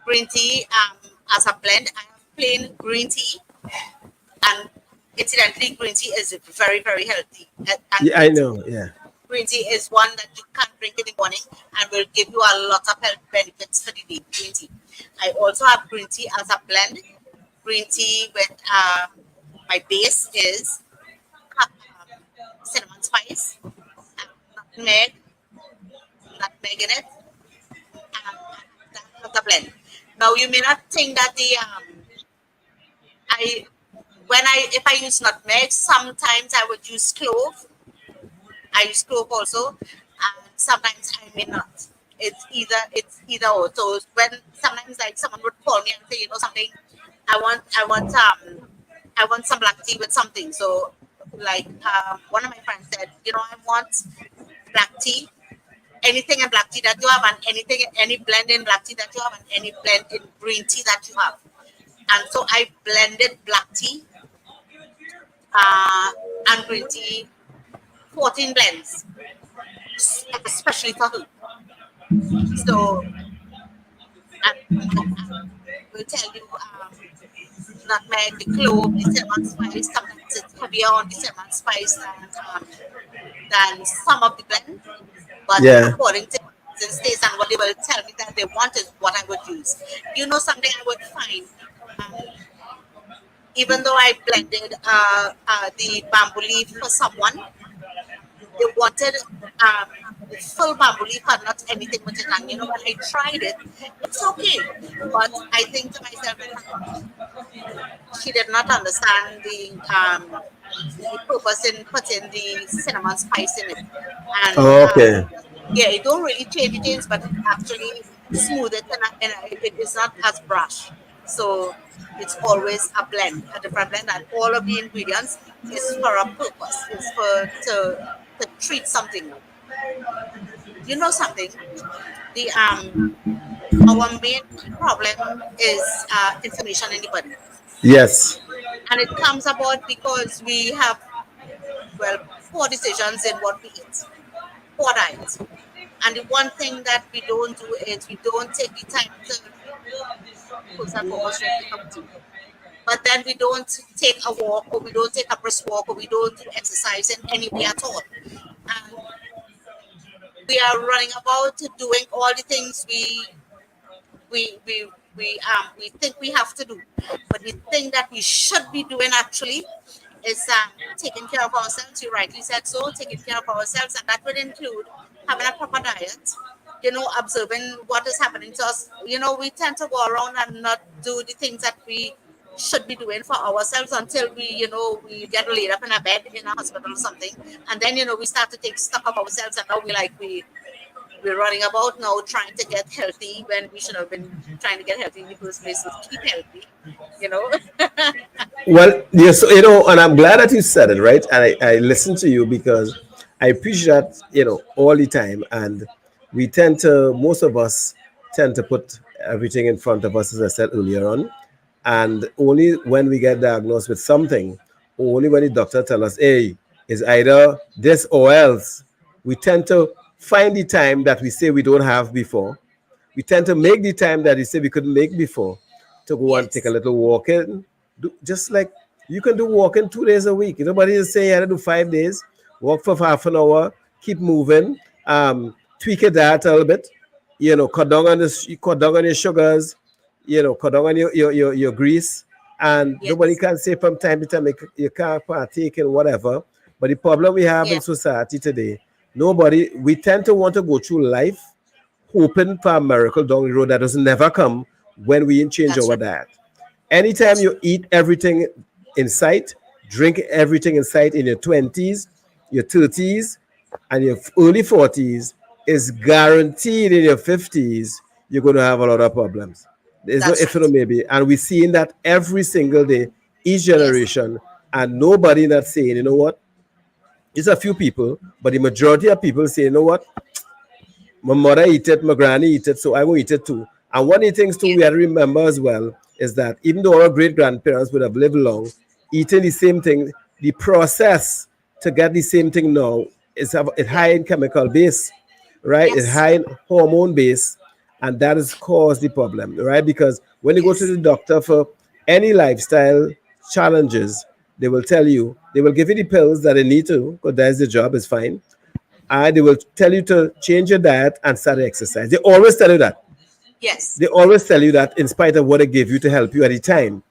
green tea as a blend. I have plain green tea, and incidentally, green tea is very very healthy. And yeah, I know. Yeah. green tea is one that you can drink in the morning and will give you a lot of health benefits for the day. Green tea. I also have green tea as a blend. Green tea with my base is cinnamon spice, nutmeg, nutmeg in it, and that as a blend. Now you may not think that the I when I if I use nutmeg, sometimes I would use clove. I use clove also, and sometimes I may not. It's either or. So when sometimes like someone would call me and say, something, I want some black tea with something. So like one of my friends said, I want black tea, anything in black tea that you have, and any blend in black tea that you have, and any blend in green tea that you have. And so I blended black tea uh, and green tea, 14 blends, especially for her. So I will tell you nutmeg, the clove, the cinnamon spice. Sometimes it's heavier on the cinnamon spice than some of the blend. But Yeah. according to the states and what they will tell me that they want is what I would use. Something I would find, um, even though I blended the bamboo leaf for someone, they wanted um, full bamboo leaf and not anything with it. And when I tried it, it's okay. But I think to myself, she did not understand the purpose in putting the cinnamon spice in it. And Oh, okay. yeah, it don't really change the taste, but it actually smooth it, and it is not as brash. So it's always a blend, a different blend, and all of the ingredients is for a purpose. It's for to treat something. Something. The Our main problem is inflammation in the body, Yes. and it comes about because we have, well, poor decisions in what we eat, poor diet. And the one thing that we don't do is we don't take the time to first and foremost drink the cup of tea. But then we don't take a walk, or we don't take a brisk walk, or we don't do exercise in any way at all. And we are running about doing all the things we think we have to do. But the thing that we should be doing actually is taking care of ourselves. You rightly said so, taking care of ourselves, and that would include having a proper diet, observing what is happening to us. We tend to go around and not do the things that we should be doing for ourselves until we get laid up in a bed in a hospital or something. And then, we start to take stock of ourselves, and now we're running about now trying to get healthy when we should have been trying to get healthy in the first place to keep healthy, you know. Well, yes, and I'm glad that you said it, right? And I listen to you because I appreciate that, all the time. And most of us tend to put everything in front of us, as I said earlier on. And only when we get diagnosed with something, or only when the doctor tells us, hey, it's either this or else, we tend to find the time that we say we don't have before. We tend to Yeah. make the time that we say we couldn't make before to go and take a Yes. little walk in. Just like you can do walking 2 days a week. Nobody is saying you have to do 5 days. Walk for half an hour, keep moving, tweak your diet a little bit, cut down on your sugars, cut down on your grease. And nobody Yes. can say from time to time you can't partake in whatever. But the problem we have Yeah. in society today, we tend to want to go through life hoping for a miracle down the road that doesn't never come when we change That's our right. diet. Anytime That's you right. eat everything in sight, drink everything in sight in your 20s, your 30s, and your early 40s, is guaranteed in your 50s, you're going to have a lot of problems. There's no That's if or right. maybe. And we're seeing that every single day, each Yes. generation, and nobody not saying, you know what? It's a few people, but the majority of people say, you know what? My mother eat it, my granny eat it, so I will eat it too. And one of the things too Yeah. we have to remember as well is that even though our great grandparents would have lived long, eating the same thing, the process to get the same thing now it Yeah. high in chemical base, right? It's Yes. high in hormone base, and that has caused the problem, right? Because when you go to Yes. the doctor for any lifestyle challenges, they will give you the pills that they need to, because that's the job, is fine, and they will tell you to change your diet and start exercise. They always tell you that. Yes. They always tell you that in spite of what they give you to help you at the time,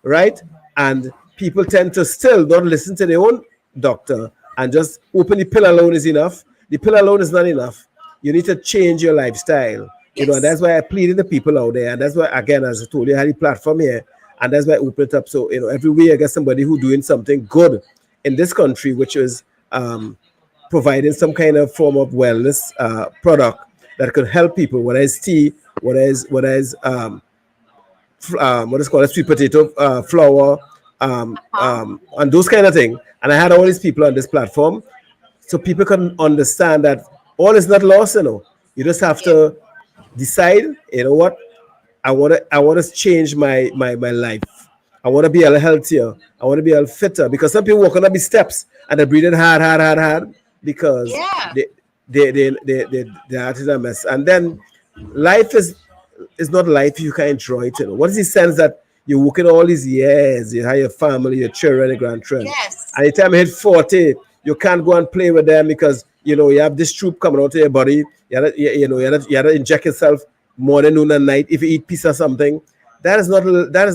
right? And people tend to still not listen to their own doctor and just open the pill alone is enough. The pill alone is not enough. You need to change your lifestyle. And Yes. that's why I pleaded the people out there. And that's why, again, as I told you, I had the platform here. And that's why I open it up. So, every week I get somebody who doing something good in this country, which is providing some kind of form of wellness product that could help people, whether it's tea, what is called a sweet potato flour, Huh? and those kind of thing. And I had all these people on this platform, so people can understand that all is not lost. You just have Yeah. to decide. You know what? I want to change my life. I want to be a little healthier. I want to be a little fitter, because some people walk on up the steps and they're breathing hard, hard, hard, hard, because Yeah. they their heart is a mess. And then life is not life if you can't enjoy it. What is the sense that you're working all these years, you have your family, your children, your grandchildren, Yes. and the time you hit 40, you can't go and play with them because you have this troop coming out of your body. You have to inject yourself morning, noon, and night. If you eat pizza or something, that is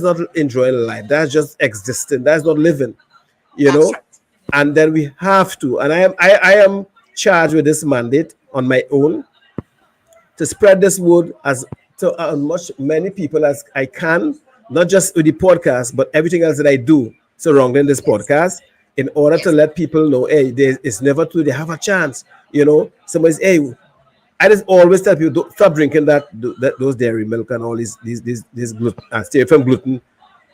not enjoying life. That's just existing. That's not living. You That's know, right. and then we have to. And I am charged with this mandate on my own to spread this word as much many people as I can, not just with the podcast, but everything else that I do surrounding this Yes. podcast, in order to Yes. let people know, hey, it's never too. They have a chance. Somebody's, hey, I just always tell people, don't stop drinking those dairy milk and all these gluten, stay from gluten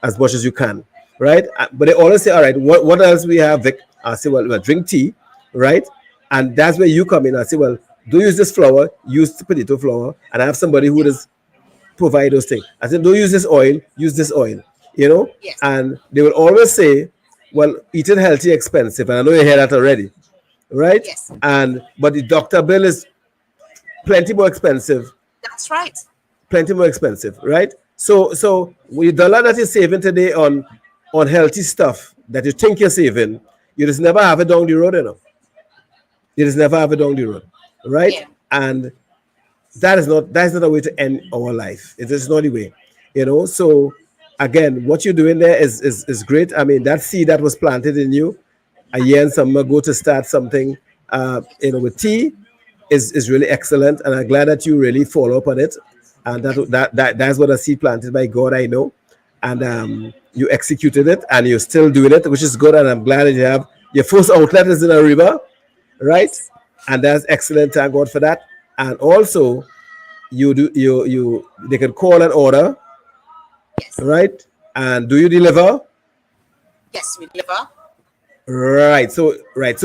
as much as you can, right? But they always say, all right, what else we have, Vic? I say, well, drink tea, right? And that's where you come in. I say, well, do use this flour, use the potato flour, and I have somebody who Yes. does provide those things. I said, don't use this oil, use this oil, Yes. and they will always say, well, eating healthy expensive, and I know you hear that already, right? Yes. And but the doctor bill is plenty more expensive, That's right. right? So with the dollar that you're saving today on healthy stuff that you think you're saving, you just never have it down the road. You just never have it down the road, right? Yeah. And that is not a way to end our life. It is not the way. So again, what you're doing there is great. I mean, that seed that was planted in you a year and some ago to start something, with tea, is really excellent, and I'm glad that you really follow up on it. And Yes. that's what a seed planted by God, I know. And you executed it, and you're still doing it, which is good. And I'm glad that you have your first outlet is in a river, right? Yes. And that's excellent. Thank God for that. And also, you they can call an order, Yes. right? And do you deliver? Yes, we deliver. Right. So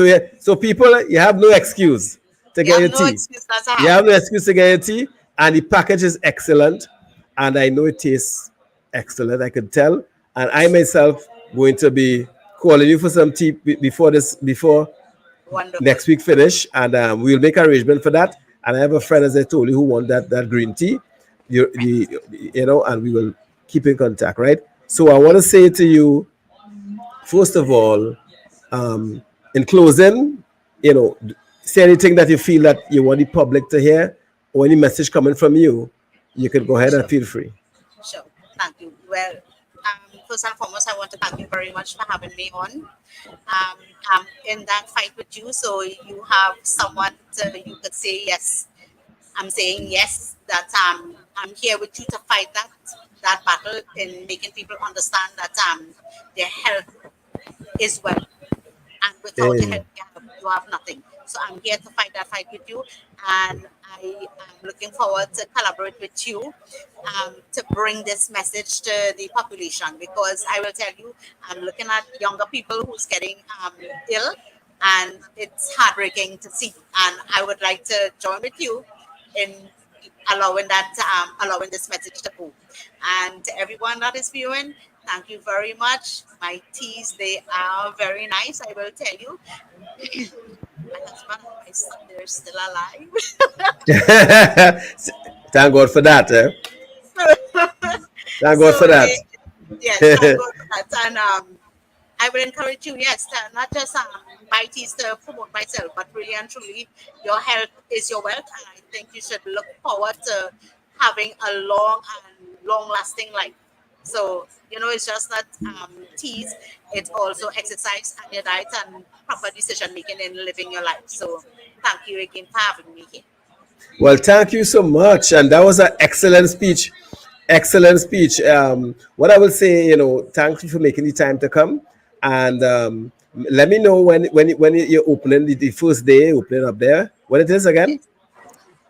yeah. So people, you have no excuse to You get have your no tea. excuse not to You have have no it. excuse to get your tea, and the package is excellent, and I know it tastes excellent. I could tell, and I myself going to be calling you for some tea before Wonderful. next week finish, and we'll make arrangement for that. And I have a friend, Yes. as I told you, who want that green tea. Right. And we will keep in contact, right? So I want to Yes. say to you, first of all, um, in closing, you know, say anything that you feel that you want the public to hear, or any message coming from you, you can go ahead and Sure. feel free. Sure. Thank you. Well, first and foremost, I want to thank you very much for having me on. I'm in that fight with you, so you have someone you could say yes. I'm saying yes. That I'm here with you to fight that battle in making people understand that their health is wealth, and without your Eh, help, you have nothing. So I'm here to fight that fight with you, and I am looking forward to collaborate with you to bring this message to the population. Because I will tell you, I'm looking at younger people who's getting ill, and it's heartbreaking to see. And I would like to join with you in allowing this message to go. And to everyone that is viewing, thank you very much. My teas, they are very nice. I will tell you, my husband and my son, they're still alive. Thank God for that. Thank God So for that. they, yes, thank God for that. And I will encourage you, yes, to not just buy teas to promote myself, but really and truly, your health is your wealth, and I think you should look forward to having a long lasting life. So it's just not teas; it's also exercise and your diet and proper decision making in living your life. So thank you again for having me here. Well, thank you so much, and that was an excellent speech. Excellent speech. What I will say, thank you for making the time to come, and let me know when you're opening the first day opening up there. When it is again? Yes.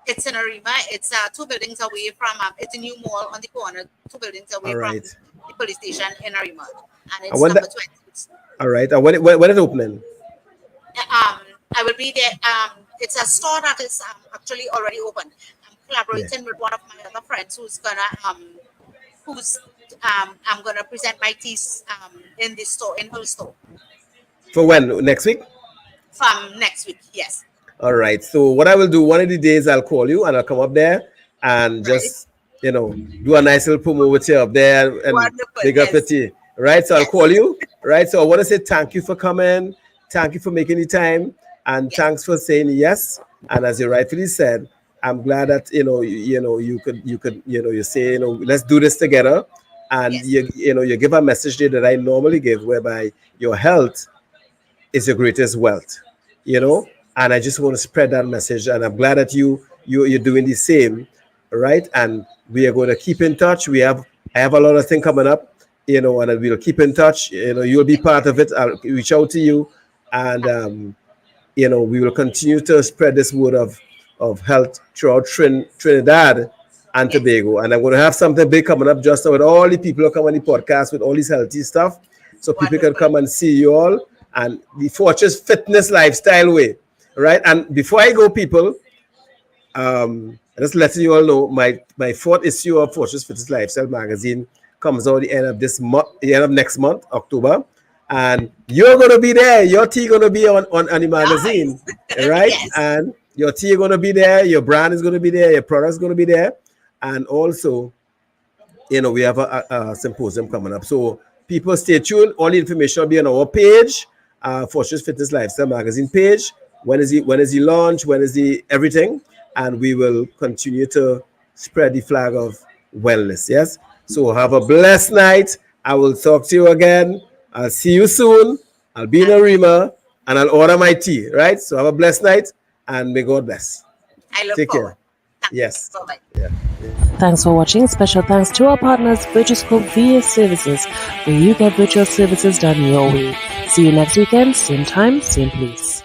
It's in Arima. It's 2 buildings away from. It's a new mall on the corner, 2 buildings away All from right. the police station in Arima, and I it's want number that. 20. All right. And when it opening? I will be there. It's a store that is actually already open. I'm Yeah. collaborating with one of my other friends who's I'm gonna present my teas in this store in her store For when? Next week? from next week. Yes, All right. So what I will do, one of the days I'll call you and I'll come up there and right. just, do a nice little promo with you up there and Wonderful. big up your Yes, tea. Right. So I'll yes, call you. Right. So I want to say thank you for coming. Thank you for making the time. And yes, thanks for saying yes. And as you rightfully said, I'm glad that, you say, let's do this together. And yes, you give a message there that I normally give, whereby your health is your greatest wealth, you yes, know. And I just want to spread that message, and I'm glad that you're doing the same, right? And we are going to keep in touch. I have a lot of things coming up, and we'll keep in touch. You'll be yes. part of it. I'll reach out to you, and Thank we will continue to spread this word of health throughout Trinidad and Yes, Tobago. And I'm going to have something big coming up just now with all the people who come on the podcast with all this healthy stuff. So people can wonderful. come and see you all and the Fortress Fitness Lifestyle way. Right. And before I go, people, just letting you all know, my fourth issue of Fortress Fitness Lifestyle magazine comes out the end of this month, the end of next month, October, and you're gonna be there. Your tea gonna be on the magazine, Nice. right? Yes, And your tea gonna be there. Your brand is gonna be there. Your product's gonna be there, and also, we have a symposium coming up. So people stay tuned. All the information will be on our page, Fortress Fitness Lifestyle magazine page. When is the launch? When is the everything? And we will continue to spread the flag of wellness. Yes. So have a blessed night. I will talk to you again. I'll see you soon. I'll be in I'll a be. Rima and I'll order my tea. Right. So have a blessed night and may God bless. I look Take care. forward. Thank you. Yes. Bye-bye. Yeah. Thanks for watching. Special thanks to our partners, Virtuoscope VA Services, where you get virtual services done your way. See you next weekend, same time, same place.